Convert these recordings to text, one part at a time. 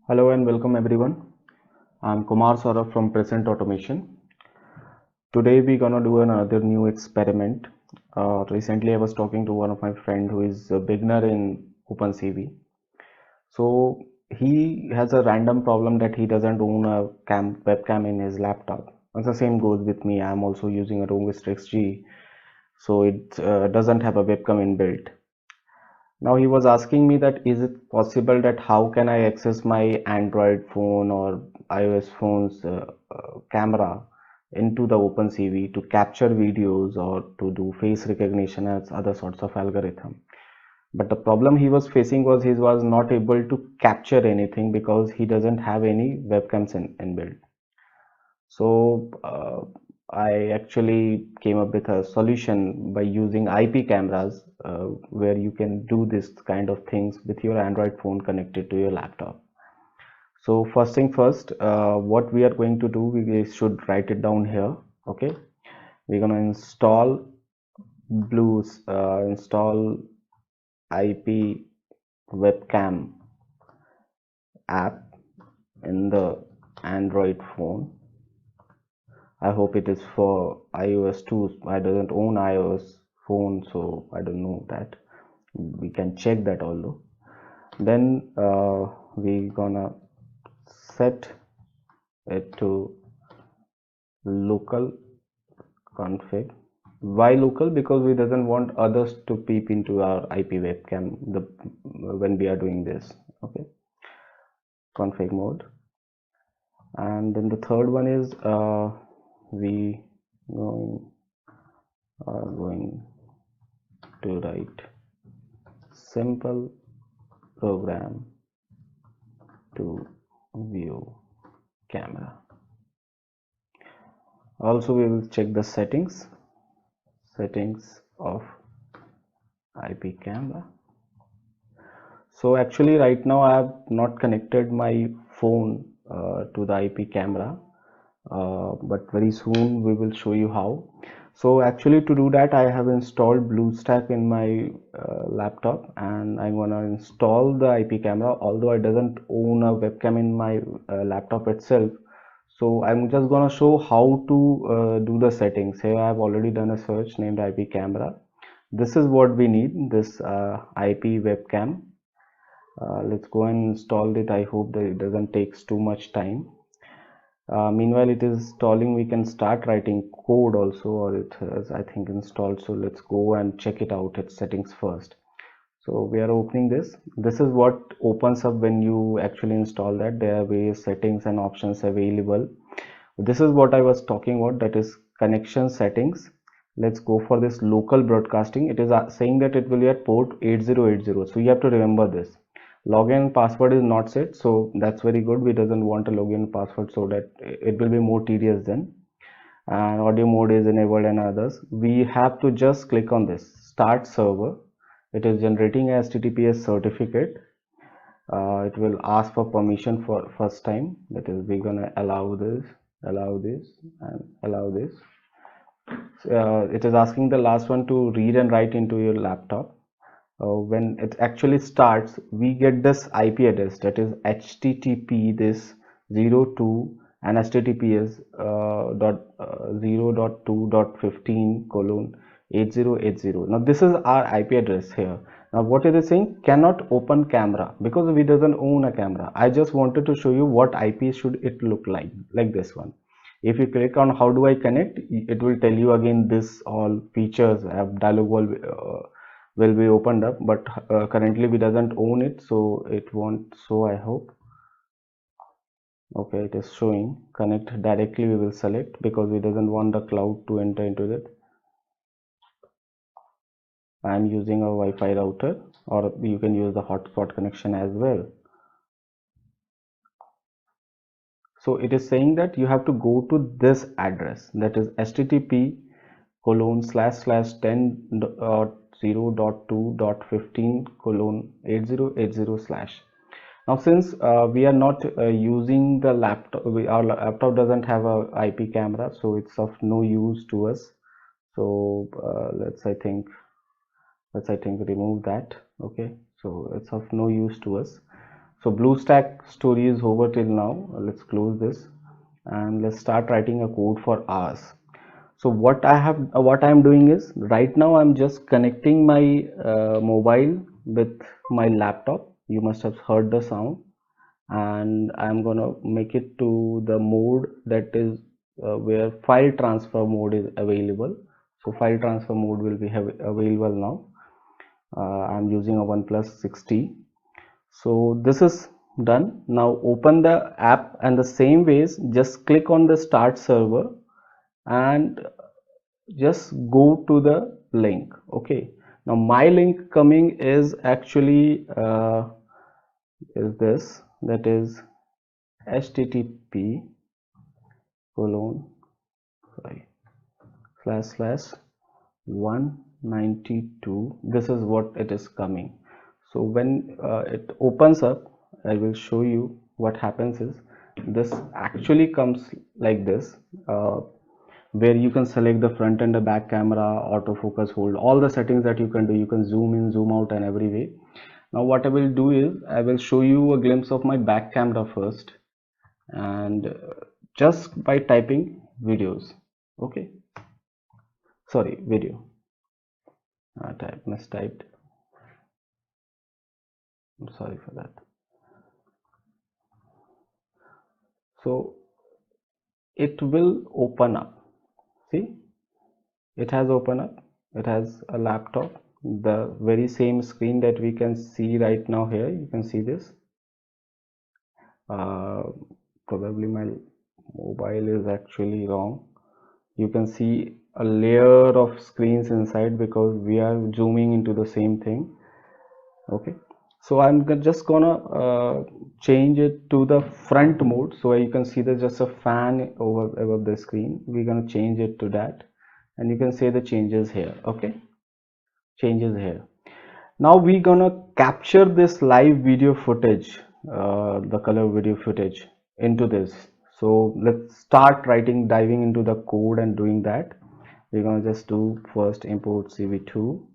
Hello and welcome everyone. I'm Kumar Saurabh from Present Automation. Today we're gonna do another new experiment. Recently I was talking to one of my friend who is a beginner in OpenCV. So he has a random problem that he doesn't own a webcam in his laptop. And the same goes with me. I'm also using a Roam XG, so it doesn't have a webcam inbuilt. Now he was asking me that is it possible that how can I access my Android phone or iOS phone's camera into the OpenCV to capture videos or to do face recognition as other sorts of algorithm. But the problem he was facing was he was not able to capture anything because he doesn't have any webcams inbuilt. So I actually came up with a solution by using IP cameras where you can do this kind of things with your Android phone connected to your laptop. So first thing first, what we are going to do, we should write it down here. Okay, we're gonna install IP webcam app in the Android phone. I hope it is for iOS too. I don't own iOS phone, so I don't know that. We can check that although. Then we gonna set it to local config. Why local? Because we doesn't want others to peep into our IP webcam when we are doing this. Okay, config mode. And then the third one is we going, are going to write simple program to view camera. Also we will check the settings of IP camera. So actually right now I have not connected my phone to the IP camera, but very soon we will show you how. So actually to do that I have installed BlueStack in my laptop, and I'm gonna install the IP camera, although I doesn't own a webcam in my laptop itself. So I'm just gonna show how to do the settings. Here I have already done a search named IP camera. This is what we need, this IP webcam. Let's go and install it. I hope that it doesn't take too much time. Meanwhile it is installing, we can start writing code also, or it has I think installed. So let's go and check it out, its settings first. So we are opening this. This is what opens up when you actually install that. There are various settings and options available. This is what I was talking about, that is connection settings. Let's go for this local broadcasting. It is saying that it will be at port 8080, so you have to remember this. Login password is not set, so that's very good. We doesn't want a login password, so that it will be more tedious then. And audio mode is enabled and others. We have to just click on this start server. It is generating a HTTPS certificate. It will ask for permission for first time. That is, we're gonna allow this, and allow this. It is asking the last one to read and write into your laptop. When it actually starts, we get this IP address, that is HTTP this 02 and HTTPS dot 0.2.15 colon 8080. Now this is our IP address here. Now what it is saying, cannot open camera, because we doesn't own a camera. I just wanted to show you what IP should it look like this one. If you click on how do I connect, it will tell you again this all features have dialog will be opened up, but currently we doesn't own it, so it won't. So I hope. Okay, it is showing connect directly. We will select because we doesn't want the cloud to enter into it. I am using a Wi-Fi router, or you can use the hotspot connection as well. So it is saying that you have to go to this address, that is http colon / 10.0.2.15 colon 8080 slash. Now since we are not using the laptop, our laptop doesn't have a IP camera, so it's of no use to us. So let's I think remove that. Okay, so it's of no use to us. So BlueStack story is over till now. Let's close this and let's start writing a code for ours. So what I'm doing is right now I'm just connecting my mobile with my laptop. You must have heard the sound, and I'm gonna make it to the mode that is where file transfer mode is available. So file transfer mode will be available now. I'm using a OnePlus 6T. So this is done. Now open the app, and the same ways just click on the start server and just go to the link. Okay, now my link coming is actually is this, that is http colon slash 192. This is what it is coming. So when it opens up, I will show you what happens is this actually comes like this, where you can select the front and the back camera, autofocus, hold, all the settings that you can do. You can zoom in, zoom out, and every way. Now what I will do is I will show you a glimpse of my back camera first, and just by typing videos. Okay, sorry, video. Mistyped. I'm sorry for that. So it will open up. See, it has opened up. It has a laptop, the very same screen that we can see right now here. You can see this. Probably my mobile is actually wrong. You can see a layer of screens inside because we are zooming into the same thing. Okay, so I'm just gonna change it to the front mode, so you can see there's just a fan above the screen. We're gonna change it to that, and you can see the changes here. Okay, changes here. Now we're gonna capture this live video footage, the color video footage, into this. So let's start diving into the code and doing that. We're gonna just do first import CV2.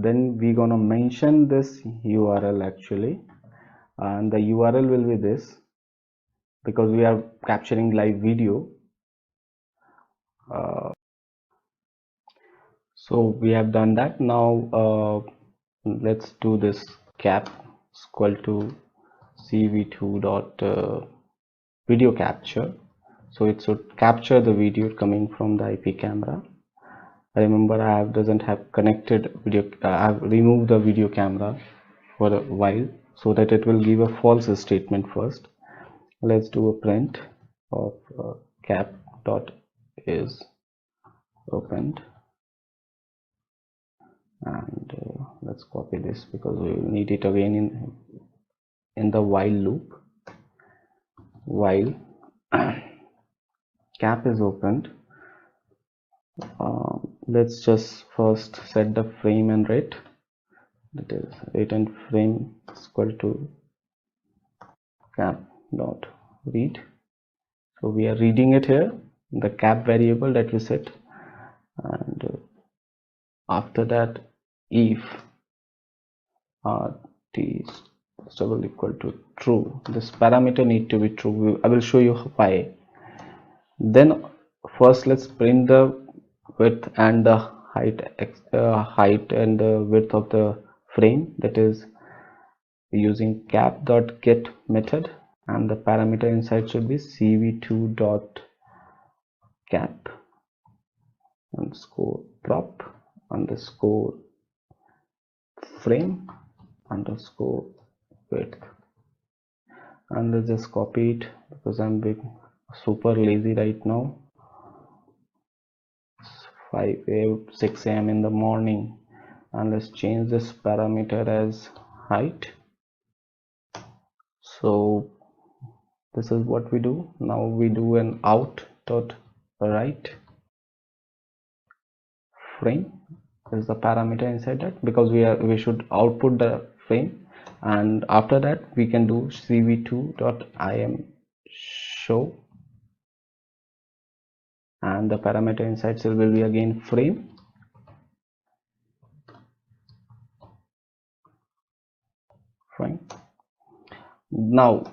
Then we're gonna mention this URL actually, and the URL will be this, because we are capturing live video. So we have done that. Now let's do this cap is equal to cv2 dot video capture. So it should capture the video coming from the IP camera. Remember, I doesn't have connected video. I have removed the video camera for a while so that it will give a false statement first. Let's do a print of cap dot is opened, and let's copy this because we will need it again in the while loop. While cap is opened, let's just first set the frame and rate, that is rate and frame is equal to cap dot read. So we are reading it here, the cap variable that we set, and after that if rt is double equal to true, this parameter need to be true. I will show you why. Then first let's print the width and the height and the width of the frame, that is using cap dot get method, and the parameter inside should be cv2 dot cap underscore prop underscore frame underscore width, and let's just copy it because I'm being super lazy right now. It's 6 a.m. in the morning, and let's change this parameter as height. So this is what we do. Now we do an out dot right frame is the parameter inside that, because we should output the frame, and after that we can do cv2 dot im show, and the parameter inside will be again frame, Now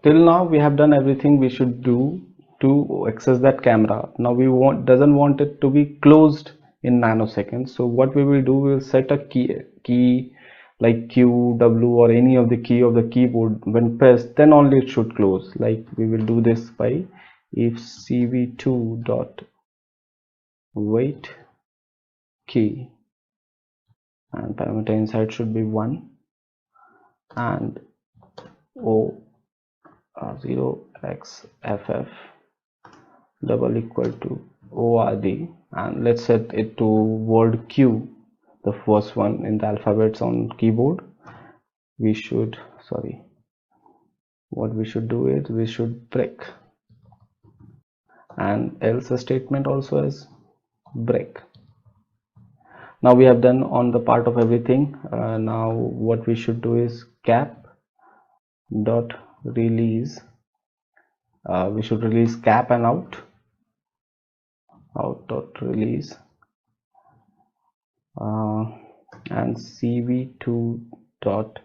till now we have done everything we should do to access that camera. Now we doesn't want it to be closed in nanoseconds. So what we will do, we will set a key like Q, W, or any of the key of the keyboard. When pressed, then only it should close. Like we will do this by if cv2 dot wait key, and parameter inside should be 1, and o 0xff double equal to ord, and let's set it to word Q, the first one in the alphabets on keyboard. We should, sorry, what we should do is we should break, and else statement also is break. Now we have done on the part of everything. Now what we should do is cap dot release. We should release cap and out dot release, and cv2 dot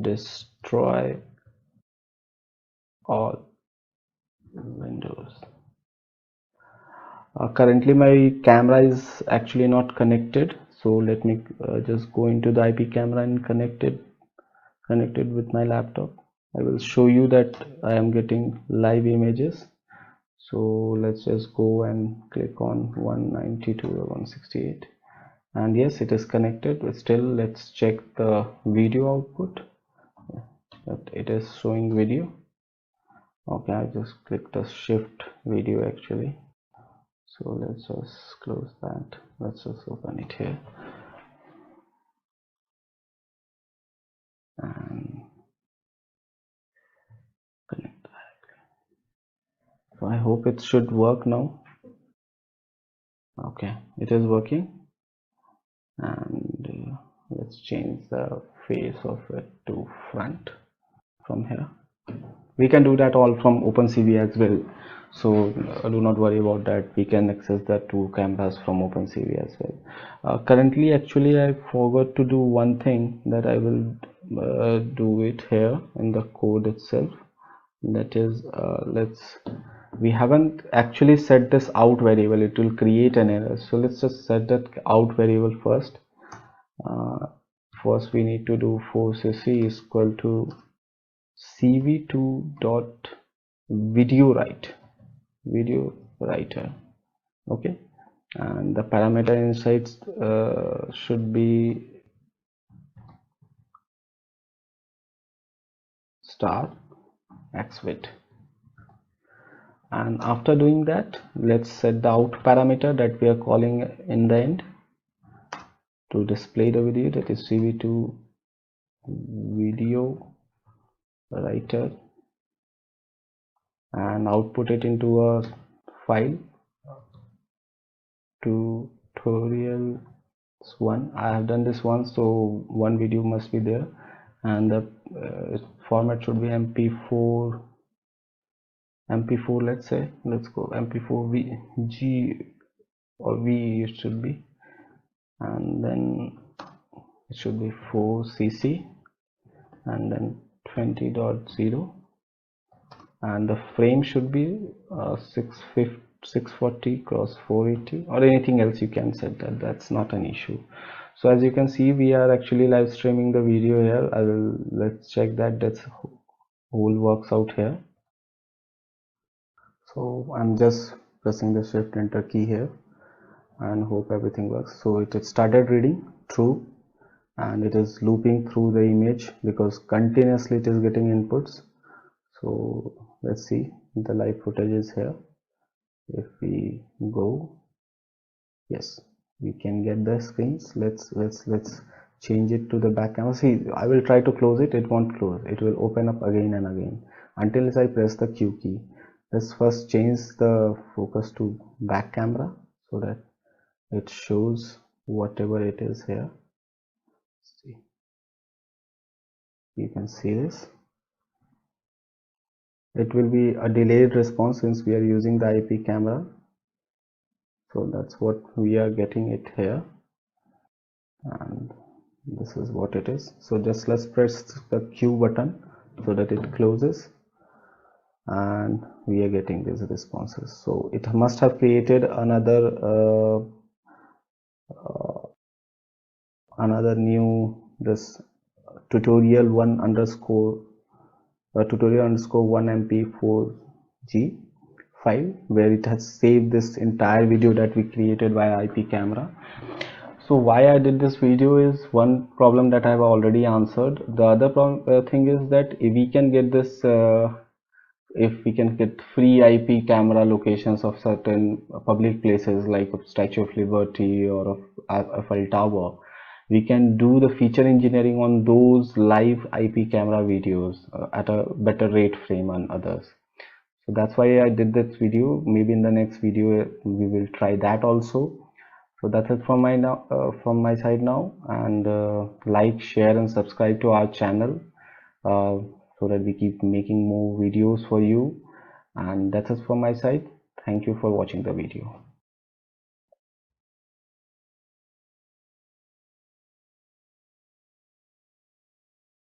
destroy all windows. Currently my camera is actually not connected, so let me just go into the IP camera and connected with my laptop. I will show you that I am getting live images. So let's just go and click on 192 or 168, and yes, it is connected. But still, let's check the video output, that it is showing video. Okay, I just clicked the shift video actually. So let's just close that. Let's just open it here and connect that. So I hope it should work now. Okay, it is working. And let's change the face of it to front from here. We can do that all from OpenCV as well, so do not worry about that. We can access the two cameras from OpenCV as well. Currently actually I forgot to do one thing, that I will do it here in the code itself. That is, we haven't actually set this out variable. It will create an error, so let's just set that out variable first. First we need to do forcec is equal to cv2 dot video writer. Okay, and the parameter inside should be star xwidth. And after doing that, let's set the out parameter that we are calling in the end to display the video, that is cv2 video writer, and output it into a file tutorials 1. I have done this once, so one video must be there, and the format should be mp4. Let's say, let's go mp4 g or v it should be, and then it should be 4cc and then 20.0, and the frame should be 640 cross 480 or anything else you can set that. That's not an issue. So as you can see, we are actually live streaming the video here. Let's check that that's whole works out here. So I'm just pressing the shift enter key here and hope everything works. So it started reading through, and it is looping through the image because continuously it is getting inputs. So let's see, the live footage is here. If we go, yes, we can get the screens. Let's change it to the back camera. See, I will try to close it. It won't close. It will open up again and again until I press the Q key. Let's first change the focus to back camera so that it shows whatever it is here. See, you can see this. It will be a delayed response since we are using the IP camera. So that's what we are getting it here, and this is what it is. So just let's press the Q button so that it closes, and we are getting these responses. So it must have created another new this tutorial one underscore tutorial underscore 1 mp4g file, where it has saved this entire video that we created via IP camera. So why I did this video is one problem that I have already answered. The other thing is that if we can get this if we can get free IP camera locations of certain public places like Statue of Liberty or of Eiffel Tower, we can do the feature engineering on those live IP camera videos at a better rate frame and others. So that's why I did this video. Maybe in the next video we will try that also. So that's it from my side now, and like, share and subscribe to our channel so that we keep making more videos for you. And that's it from my side. Thank you for watching the video.